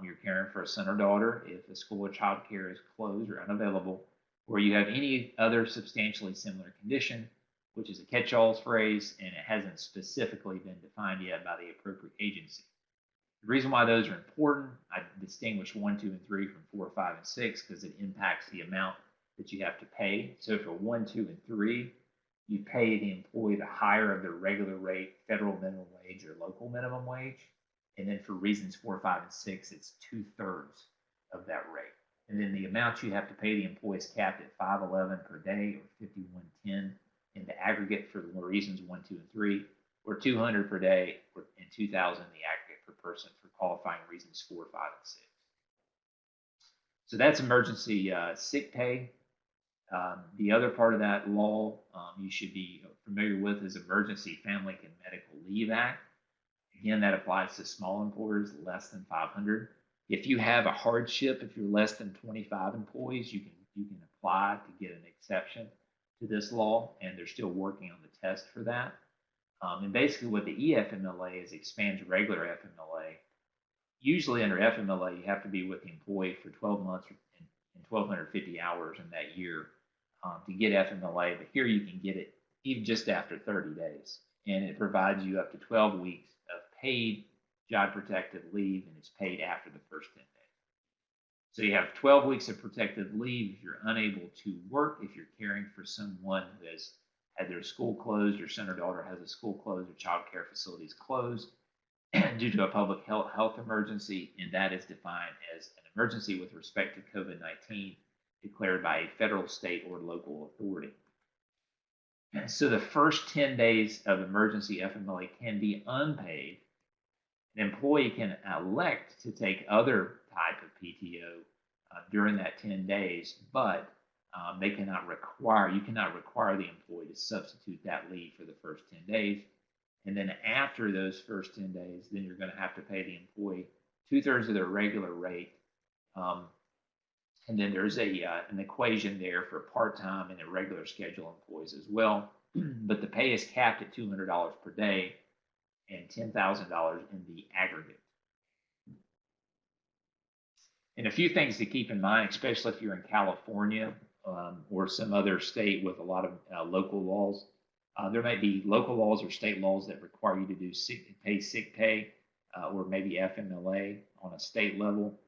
You're caring for a son or daughter if the school or child care is closed or unavailable, or you have any other substantially similar condition, which is a catch-all phrase, and it hasn't specifically been defined yet by the appropriate agency. The reason why those are important, I distinguish 1, 2, and 3 from 4, 5, and 6 because it impacts the amount that you have to pay. So for 1, 2, and 3, you pay the employee the higher of their regular rate, federal minimum wage or local minimum wage. And then for reasons 4, 5, and 6, it's 2/3 of that rate. And then the amount you have to pay the employee is capped at $511 per day or $51.10 in the aggregate for the reasons 1, 2, and 3, or $200 per day and $2,000 in the aggregate per person for qualifying reasons 4, 5, and 6. So that's emergency sick pay. The other part of that law you should be familiar with is Emergency Family and Medical Leave Act. Again, that applies to small employers less than 500. If you have a hardship, if you're less than 25 employees, you can apply to get an exception to this law, and they're still working on the test for that. And basically what the EFMLA is expands regular FMLA. Usually under FMLA, you have to be with the employee for 12 months and 1,250 hours in that year to get FMLA, but here you can get it even just after 30 days. And it provides you up to 12 weeks of paid job protected leave, and it's paid after the first 10 days. So you have 12 weeks of protected leave if you're unable to work, if you're caring for someone who has had their school closed, your son or daughter has a school closed, or child care facilities closed due to a public health emergency, and that is defined as an emergency with respect to COVID-19 declared by a federal, state, or local authority. And so the first 10 days of emergency FMLA can be unpaid. An employee can elect to take other type of PTO during that 10 days, but you cannot require the employee to substitute that leave for the first 10 days. And then after those first 10 days, then you're going to have to pay the employee 2/3 of their regular rate. And then there's an equation there for part-time and irregular schedule employees as well. But the pay is capped at $200 per day and $10,000 in the aggregate. And a few things to keep in mind, especially if you're in California or some other state with a lot of local laws. There might be local laws or state laws that require you to do sick pay, or maybe FMLA on a state level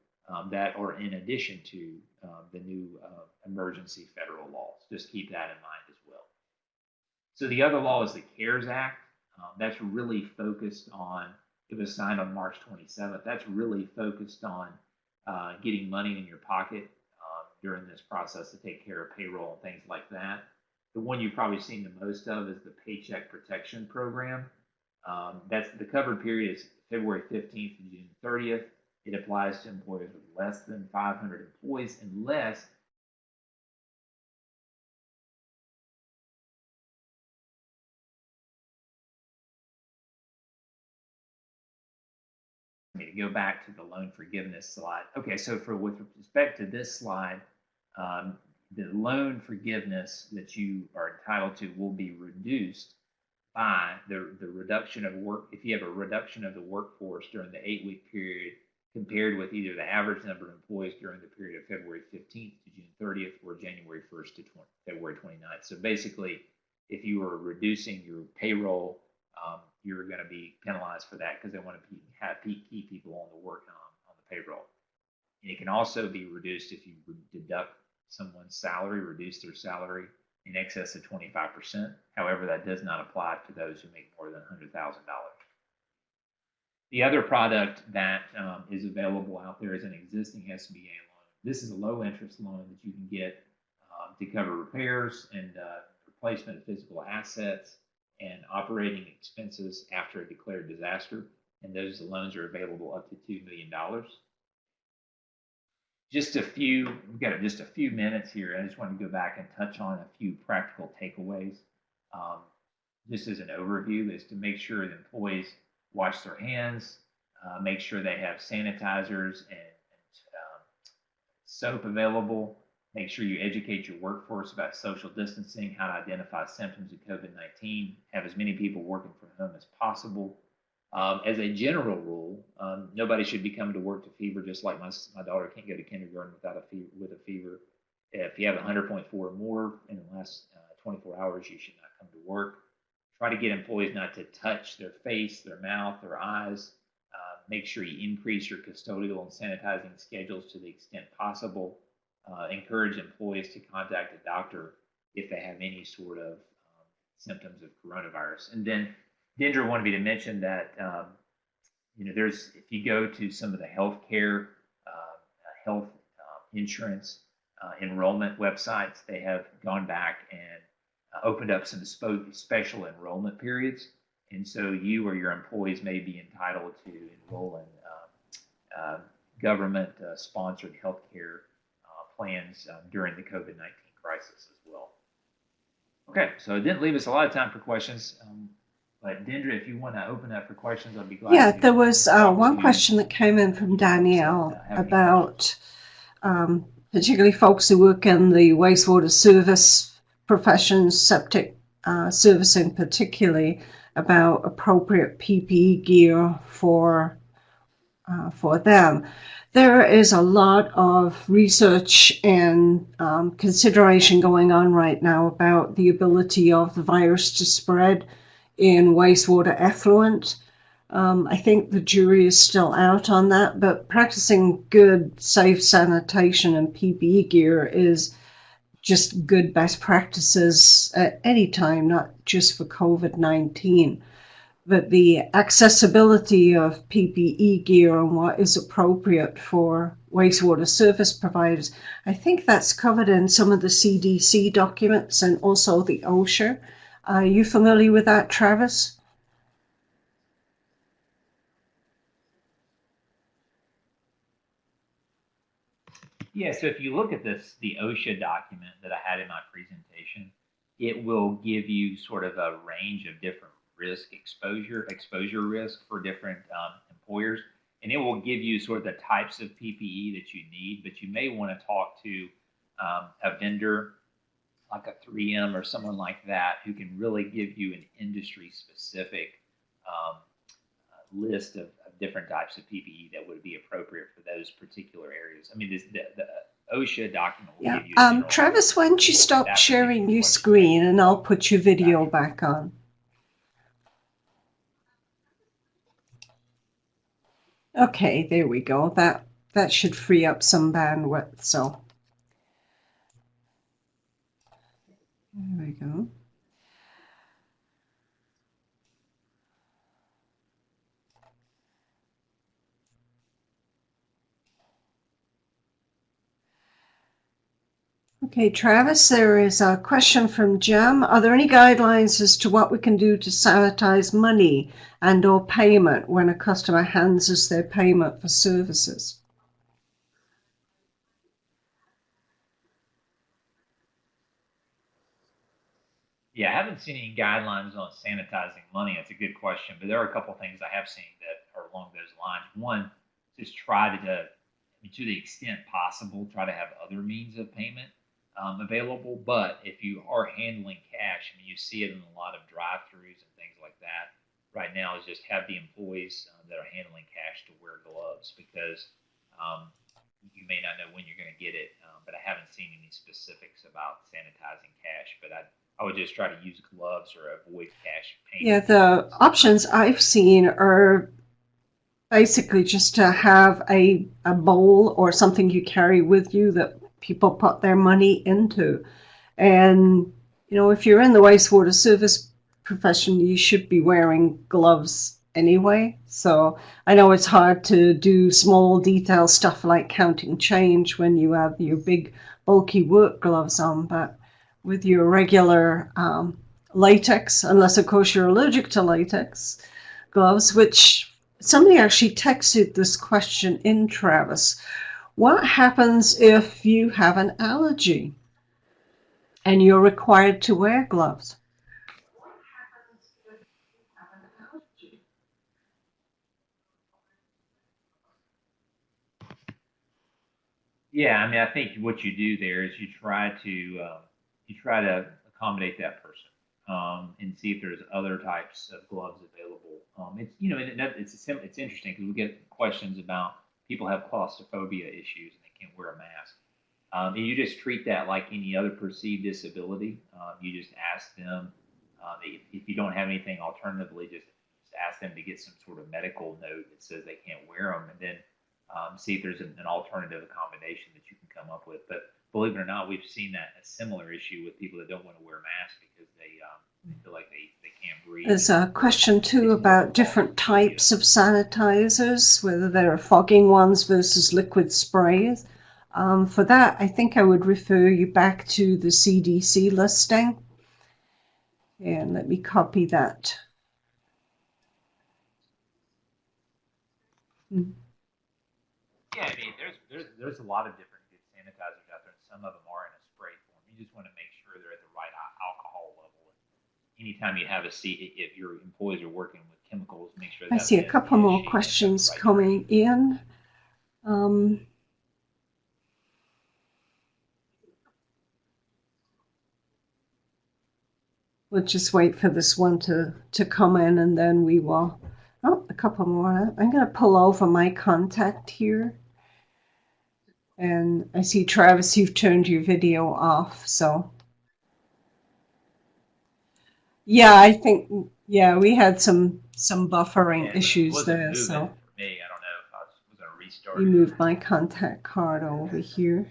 that are in addition to the new emergency federal laws. Just keep that in mind as well. So the other law is the CARES Act. That's really focused on, it was signed on March 27th. That's really focused on getting money in your pocket during this process to take care of payroll and things like that. The one you've probably seen the most of is the Paycheck Protection Program. That's the covered period is February 15th to June 30th. It applies to employers with less than 500 employees unless to go back to the loan forgiveness slide. Okay, so with respect to this slide, the loan forgiveness that you are entitled to will be reduced by the reduction of work. If you have a reduction of the workforce during the 8-week period compared with either the average number of employees during the period of February 15th to June 30th or January 1st to February 29th. So basically, if you are reducing your payroll, you're going to be penalized for that because they want to keep people on the on the payroll. And it can also be reduced if you deduct someone's salary, reduce their salary in excess of 25%. However, that does not apply to those who make more than $100,000. The other product that is available out there is an existing SBA loan. This is a low interest loan that you can get to cover repairs and replacement of physical assets and operating expenses after a declared disaster. And those loans are available up to $2 million. We've got just a few minutes here. I just want to go back and touch on a few practical takeaways. Just as an overview is to make sure that employees wash their hands, make sure they have sanitizers and soap available, make sure you educate your workforce about social distancing, how to identify symptoms of COVID-19, have as many people working from home as possible. As a general rule, nobody should be coming to work to fever, just like my daughter can't go to kindergarten with a fever. If you have 100.4 or more in the last 24 hours, you should not come to work. Try to get employees not to touch their face, their mouth, their eyes. Make sure you increase your custodial and sanitizing schedules to the extent possible. encourage employees to contact a doctor if they have any sort of symptoms of coronavirus. And then Dendra wanted me to mention that there's, if you go to some of the healthcare, health insurance enrollment websites, they have gone back and opened up some special enrollment periods. And so you or your employees may be entitled to enroll in government-sponsored healthcare plans during the COVID-19 crisis as well. Okay, so it didn't leave us a lot of time for questions. But Dendra, if you want to open up for questions, I'd be glad. Yeah, there was one question that came in from Danielle about particularly folks who work in the wastewater service professions, septic servicing particularly, about appropriate PPE gear for them. There is a lot of research and consideration going on right now about the ability of the virus to spread in wastewater effluent. I think the jury is still out on that, but practicing good, safe sanitation and PPE gear is just good best practices at any time, not just for COVID-19. But the accessibility of PPE gear and what is appropriate for wastewater service providers, I think that's covered in some of the CDC documents and also the OSHA. Are you familiar with that, Travis? Yeah, so if you look at the OSHA document that I had in my presentation, it will give you sort of a range of different exposure risk for different employers, and it will give you sort of the types of PPE that you need. But you may want to talk to a vendor like a 3M or someone like that who can really give you an industry-specific list of different types of PPE that would be appropriate for those particular areas. I mean, the OSHA document will give you Travis, why don't you stop sharing your screen and I'll put your video back on. Okay, there we go. That should free up some bandwidth. So there we go. Okay, Travis, there is a question from Jim. Are there any guidelines as to what we can do to sanitize money and or payment when a customer hands us their payment for services? Yeah, I haven't seen any guidelines on sanitizing money. That's a good question, but there are a couple things I have seen that are along those lines. One, just try to the extent possible, try to have other means of payment available. But if you are handling cash, you see it in a lot of drive-throughs and things like that right now, is just have the employees that are handling cash to wear gloves, because you may not know when you're going to get it. But I haven't seen any specifics about sanitizing cash, but I would just try to use gloves or avoid cash payment. Yeah, the options I've seen are basically just to have a bowl or something you carry with you that people put their money into. And, if you're in the wastewater service profession, you should be wearing gloves anyway. So I know it's hard to do small detail stuff like counting change when you have your big bulky work gloves on, but with your regular latex, unless of course you're allergic to latex gloves, which somebody actually texted this question in, Travis. What happens if you have an allergy and you're required to wear gloves? Yeah, I think what you do there is you try to accommodate that person and see if there's other types of gloves available. It's interesting because we get questions about people have claustrophobia issues and they can't wear a mask. And you just treat that like any other perceived disability. You just ask them if you don't have anything alternatively, just ask them to get some sort of medical note that says they can't wear them, and then see if there's an alternative accommodation that you can come up with. But believe it or not, we've seen a similar issue with people that don't want to wear masks because they feel like they can't breathe. There's a question too about different types of sanitizers, whether there are fogging ones versus liquid sprays. For that, I think I would refer you back to the CDC listing. And let me copy that. Yeah, I mean, there's a lot of different good sanitizers out there, and some of them are in a spray form. You just want to make sure they're at the right alcohol level. Anytime you have if your employees are working with chemicals, make sure. I see a couple more questions coming in. We'll just wait for this one to come in, and then we will. Oh, a couple more. I'm going to pull over my contact here. And I see, Travis, you've turned your video off, so. Yeah, I think, we had some buffering issues there, so. For me, I don't know if I was going to restart. We moved my contact card over here.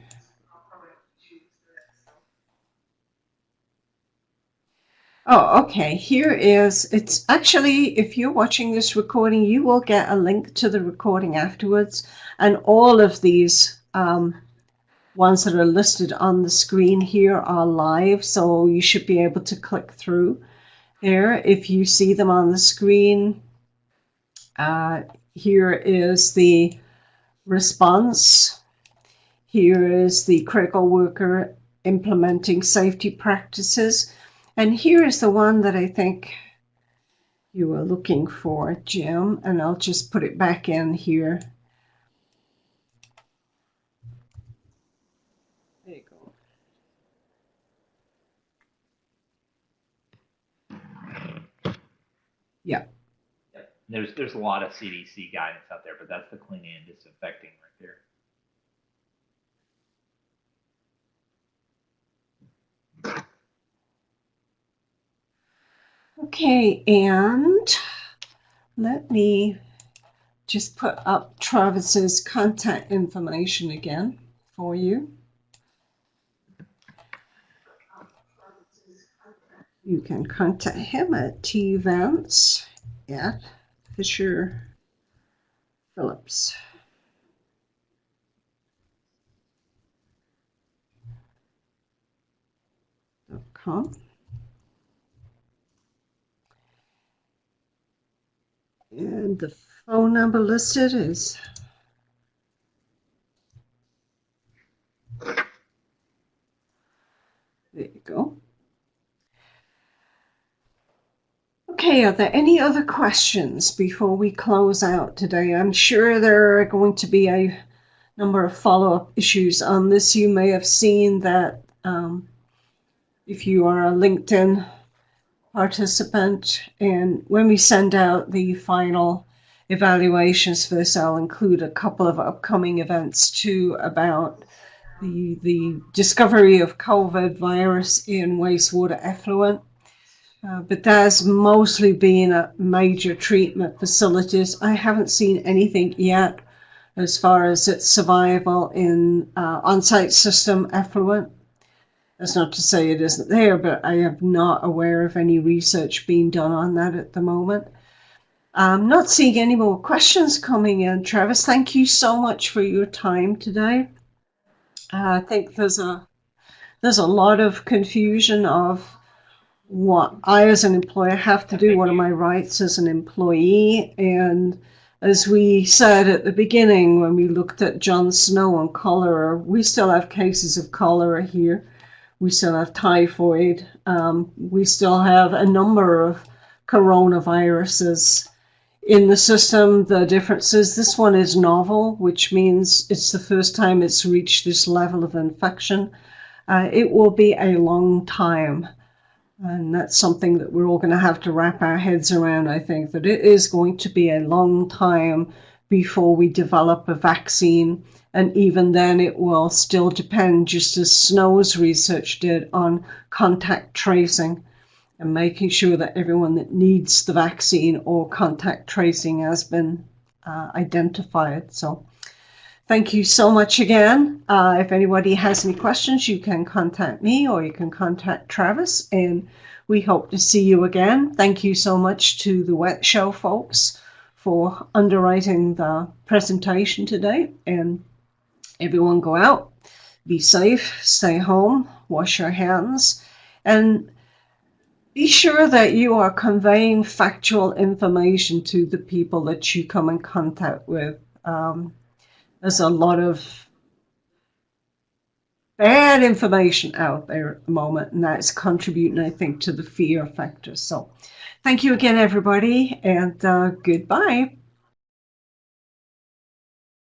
Oh, okay. Here is, it's actually, if you're watching this recording, you will get a link to the recording afterwards. And all of these ones that are listed on the screen here are live. So you should be able to click through there. If you see them on the screen, here is the response. Here is the critical worker implementing safety practices. And here is the one that I think you were looking for, Jim, and I'll just put it back in here. There you go. Yeah. Yep. There's a lot of CDC guidance out there, but that's the cleaning and disinfecting right there. Okay, and let me just put up Travis's contact information again for you. You can contact him at Vance at Fisher Phillips. .com. And the phone number listed is there you go. Okay, are there any other questions before we close out today? I'm sure there are going to be a number of follow-up issues on this. You may have seen that if you are a LinkedIn participant, and when we send out the final evaluations for this, I'll include a couple of upcoming events too about the discovery of COVID virus in wastewater effluent. But that's mostly been at major treatment facilities. I haven't seen anything yet as far as its survival in on-site system effluent. That's not to say it isn't there, but I am not aware of any research being done on that at the moment. I'm not seeing any more questions coming in. Travis, thank you so much for your time today. I think there's a lot of confusion of what I as an employer have to do, what are my rights as an employee, and as we said at the beginning when we looked at John Snow and cholera, we still have cases of cholera here. We still have typhoid. We still have a number of coronaviruses in the system. The difference is this one is novel, which means it's the first time it's reached this level of infection. It will be a long time. And that's something that we're all going to have to wrap our heads around, I think, that it is going to be a long time before we develop a vaccine. And even then, it will still depend, just as Snow's research did, on contact tracing and making sure that everyone that needs the vaccine or contact tracing has been identified. So Thank you so much again. If anybody has any questions, you can contact me or you can contact Travis, and we hope to see you again. Thank you so much to the Wet Show folks for underwriting the presentation today. And everyone go out, be safe, stay home, wash your hands, and be sure that you are conveying factual information to the people that you come in contact with. There's a lot of bad information out there at the moment, and that's contributing, I think, to the fear factor. So thank you again, everybody, and goodbye.